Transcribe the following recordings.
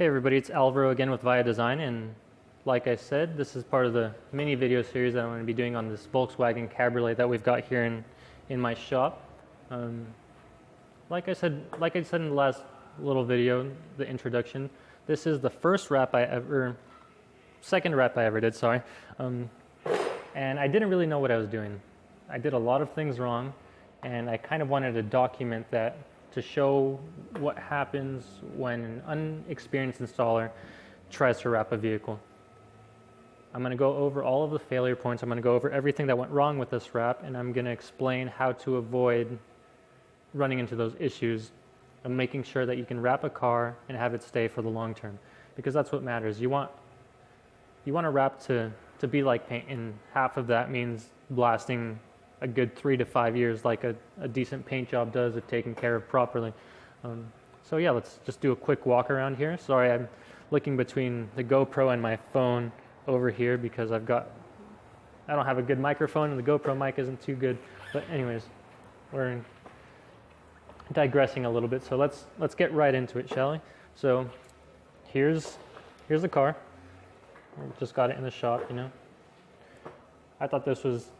Hey everybody, it's Alvaro again with Via Design, and like I said, this is part of the mini video series that I'm going to be doing on this Volkswagen Cabriolet that we've got here in my shop. Like I said in the last little video, the introduction, this is the second wrap I ever did, sorry. And I didn't really know what I was doing. I did a lot of things wrong, and I kind of wanted to document that to show what happens when an unexperienced installer tries to wrap a vehicle. I'm going to go over all of the failure points. I'm going to go over everything that went wrong with this wrap, and I'm going to explain how to avoid running into those issues and making sure that you can wrap a car and have it stay for the long term, because that's what matters. You want a wrap to be like paint, and half of that means lasting a good 3 to 5 years like a decent paint job does if taken care of properly. So yeah, let's just do a quick walk around here. Sorry, I'm looking between the GoPro and my phone over here because I don't have a good microphone and the GoPro mic isn't too good. But anyways, we're digressing a little bit, so let's get right into it, shall we? So here's the car. I just got it in the shop, you know. I thought this was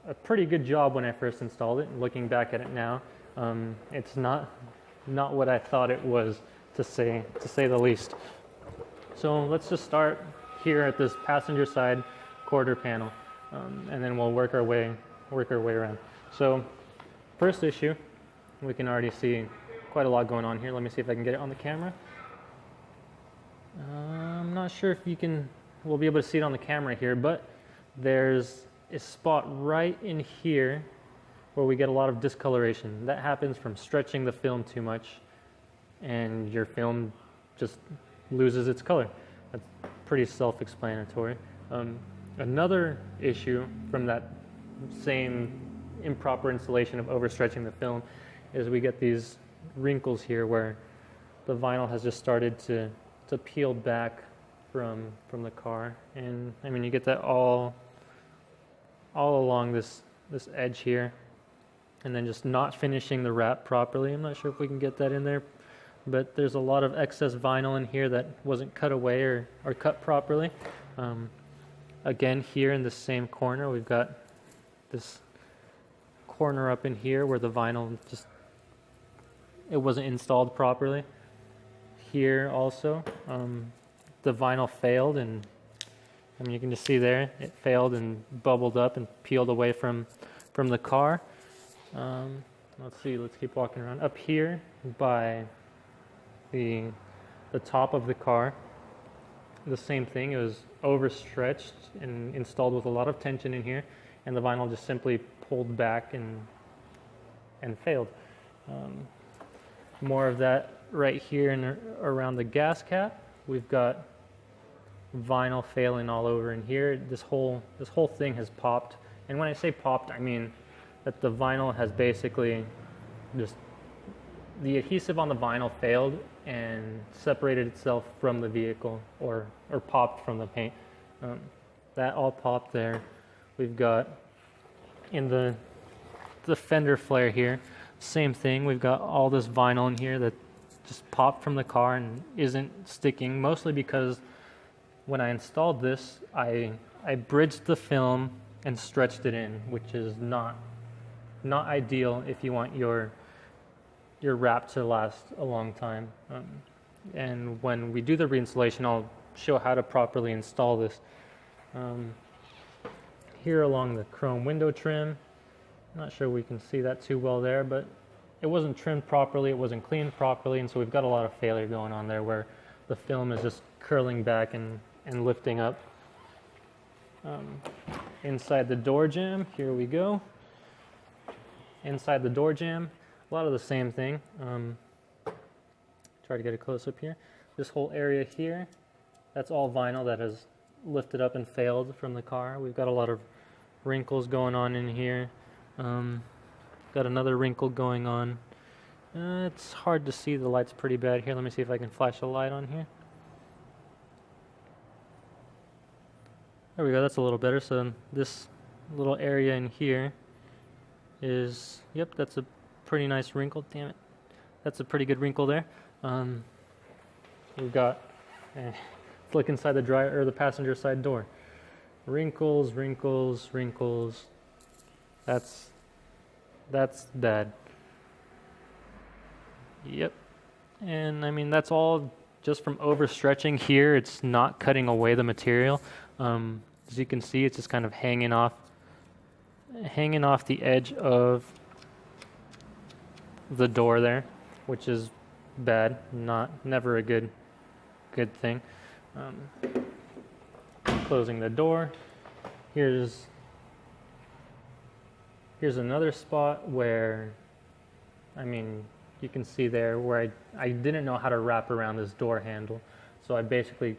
a pretty good job when I first installed it, and looking back at it now, it's not what I thought it was, to say the least. So let's just start here at this passenger side quarter panel, and then we'll work our way around. So first issue, we can already see quite a lot going on here. Let me see if I can get it on the camera. I'm not sure if we'll be able to see it on the camera here, but there's a spot right in here where we get a lot of discoloration. That happens from stretching the film too much, and your film just loses its color. That's pretty self-explanatory. Another issue from that same improper installation of overstretching the film is we get these wrinkles here where the vinyl has just started to peel back from the car, and I mean, you get that all along this edge here, and then just not finishing the wrap properly. I'm not sure if we can get that in there, but there's a lot of excess vinyl in here that wasn't cut away or cut properly. Again, here in the same corner, we've got this corner up in here where the vinyl it wasn't installed properly. Here also, the vinyl failed, and I mean, you can just see there, it failed and bubbled up and peeled away from the car. Let's see, let's keep walking around. Up here by the top of the car, the same thing. It was overstretched and installed with a lot of tension in here, and the vinyl just simply pulled back and failed. More of that right here and around the gas cap. We've got vinyl failing all over in here. This whole thing has popped, and when I say popped, I mean that the vinyl has basically just, the adhesive on the vinyl failed and separated itself from the vehicle, or popped from the paint. That all popped there. We've got in the fender flare here, same thing. We've got all this vinyl in here that just popped from the car and isn't sticking, mostly because when I installed this, I bridged the film and stretched it in, which is not ideal if you want your wrap to last a long time. And when we do the reinstallation, I'll show how to properly install this. Here along the chrome window trim, not sure we can see that too well there, but it wasn't trimmed properly, it wasn't cleaned properly, and so we've got a lot of failure going on there where the film is just curling back and lifting up. Inside the door jamb, here we go. Inside the door jamb, a lot of the same thing. Try to get a close up here. This whole area here, that's all vinyl that has lifted up and failed from the car. We've got a lot of wrinkles going on in here. Got another wrinkle going on. It's hard to see, the light's pretty bad here. Let me see if I can flash a light on here. There we go, that's a little better. So this little area in here is, yep, that's a pretty nice wrinkle. Damn it, that's a pretty good wrinkle there. we've got, let's look inside the driver or the passenger side door. Wrinkles, wrinkles, wrinkles. That's bad. Yep. And I mean, that's all just from overstretching here. It's not cutting away the material. As you can see, it's just kind of hanging off the edge of the door there, which is bad. Never a good thing. Closing the door. Here's another spot where, I mean, you can see there where I didn't know how to wrap around this door handle. So I basically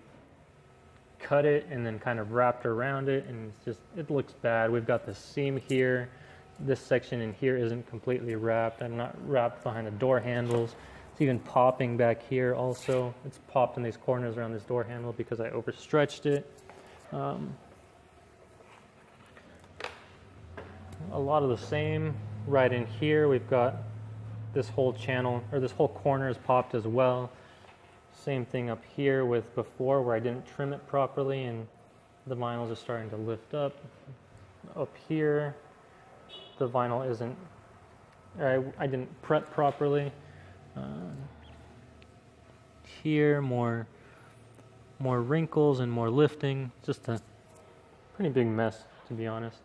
cut it and then kind of wrapped around it, and it looks bad. We've got the seam here. This section in here isn't completely wrapped. I'm not wrapped behind the door handles. It's even popping back here also. It's popped in these corners around this door handle because I overstretched it. A lot of the same right in here. We've got this whole channel, or this whole corner is popped as well. Same thing up here with before where I didn't trim it properly and the vinyls are starting to lift up. Up here, the vinyl isn't, I didn't prep properly. Here, more wrinkles and more lifting. Just a pretty big mess, to be honest.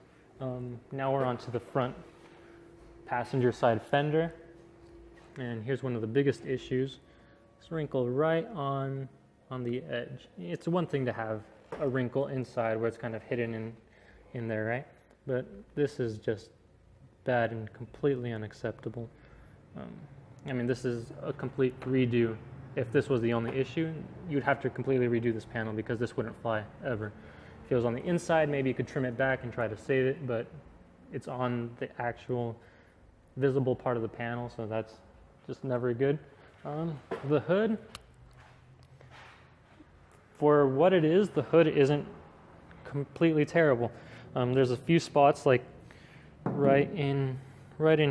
Now we're on to the front passenger side fender. And here's one of the biggest issues. This wrinkle right on the edge. It's one thing to have a wrinkle inside where it's kind of hidden in there, right? But this is just bad and completely unacceptable. I mean, this is a complete redo. If this was the only issue, you'd have to completely redo this panel because this wouldn't fly ever. If it was on the inside, maybe you could trim it back and try to save it, but it's on the actual visible part of the panel, so that's just never good. The hood, for what it is, the hood isn't completely terrible. There's a few spots like right in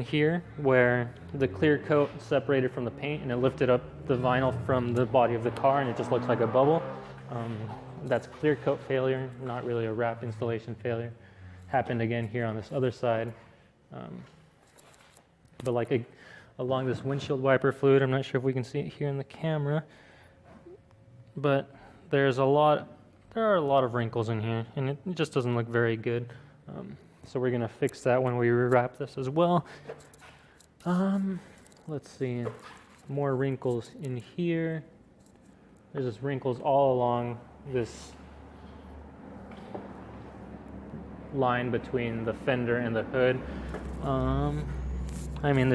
here where the clear coat separated from the paint and it lifted up the vinyl from the body of the car and it just looks like a bubble. That's clear coat failure, not really a wrap installation failure. Happened again here on this other side. But like along this windshield wiper fluid, I'm not sure if we can see it here in the camera, but there are a lot of wrinkles in here and it just doesn't look very good. So we're gonna fix that when we rewrap this as well. Let's see, more wrinkles in here. There's just wrinkles all along this line between the fender and the hood. I mean,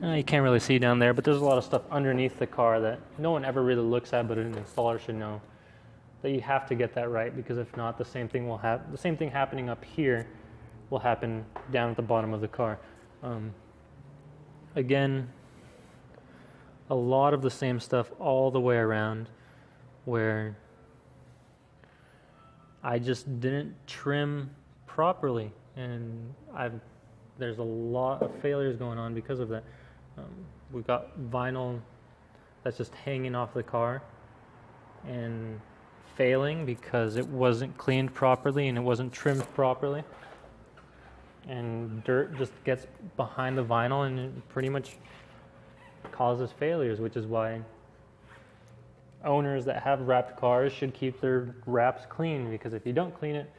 you can't really see down there, but there's a lot of stuff underneath the car that no one ever really looks at, but an installer should know that you have to get that right, because if not, the same thing happening up here will happen down at the bottom of the car. Again, a lot of the same stuff all the way around, where I just didn't trim properly, and there's a lot of failures going on because of that. We've got vinyl that's just hanging off the car and failing because it wasn't cleaned properly and it wasn't trimmed properly, and dirt just gets behind the vinyl and it pretty much causes failures, which is why owners that have wrapped cars should keep their wraps clean, because if you don't clean it,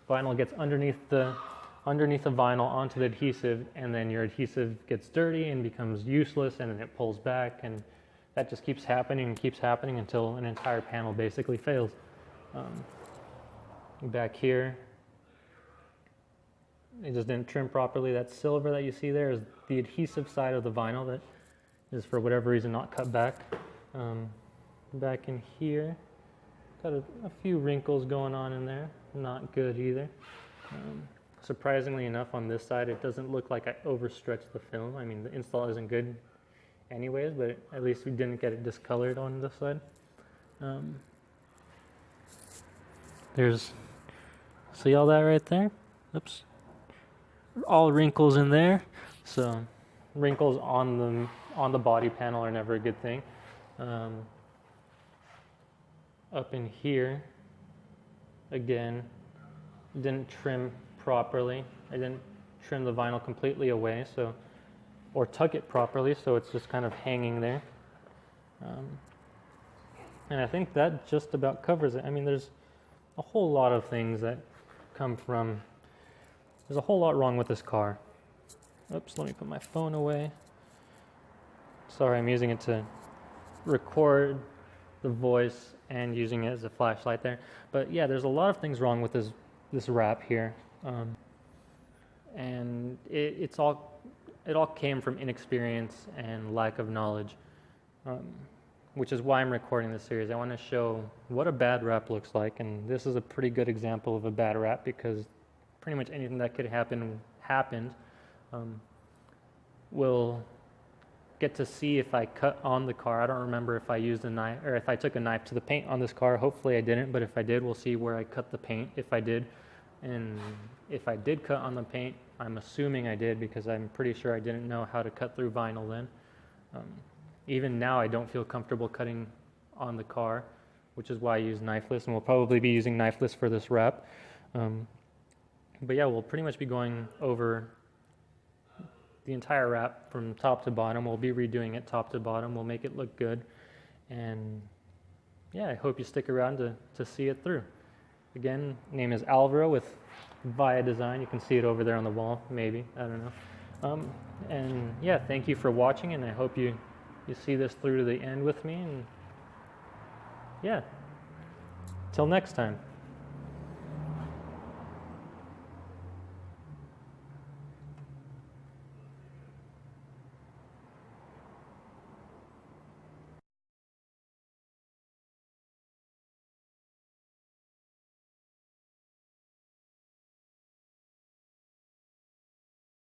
vinyl gets underneath the vinyl onto the adhesive, and then your adhesive gets dirty and becomes useless, and then it pulls back, and that just keeps happening until an entire panel basically fails. Back here, it just didn't trim properly. That silver that you see there is the adhesive side of the vinyl that is for whatever reason not cut back. Back in here, got a few wrinkles going on in there, not good either. Surprisingly enough, on this side, it doesn't look like I overstretched the film. I mean, the install isn't good anyways, but at least we didn't get it discolored on this side. See all that right there? Oops. All wrinkles in there. So wrinkles on the body panel are never a good thing. up in here, again, didn't trim properly. I didn't trim the vinyl completely away, so, or tuck it properly, so it's just kind of hanging there. And I think that just about covers it. I mean, there's a whole lot of things that come from, there's a whole lot wrong with this car. Oops, let me put my phone away. Sorry, I'm using it to record the voice and using it as a flashlight there. But yeah, there's a lot of things wrong with this wrap here. And it all came from inexperience and lack of knowledge, which is why I'm recording this series. I want to show what a bad wrap looks like, and this is a pretty good example of a bad wrap because pretty much anything that could happen happened. We'll get to see if I cut on the car. I don't remember if I used a knife or if I took a knife to the paint on this car. Hopefully I didn't, but if I did, we'll see where I cut the paint if I did. And if I did cut on the paint, I'm assuming I did because I'm pretty sure I didn't know how to cut through vinyl then. Even now I don't feel comfortable cutting on the car, which is why I use knifeless, and we'll probably be using knifeless for this wrap. But yeah, we'll pretty much be going over the entire wrap from top to bottom. We'll be redoing it top to bottom. We'll make it look good. And yeah, I hope you stick around to see it through. Again, name is Alvaro with Via Design. You can see it over there on the wall, maybe. I don't know. And yeah, thank you for watching, and I hope you see this through to the end with me. And yeah, till next time.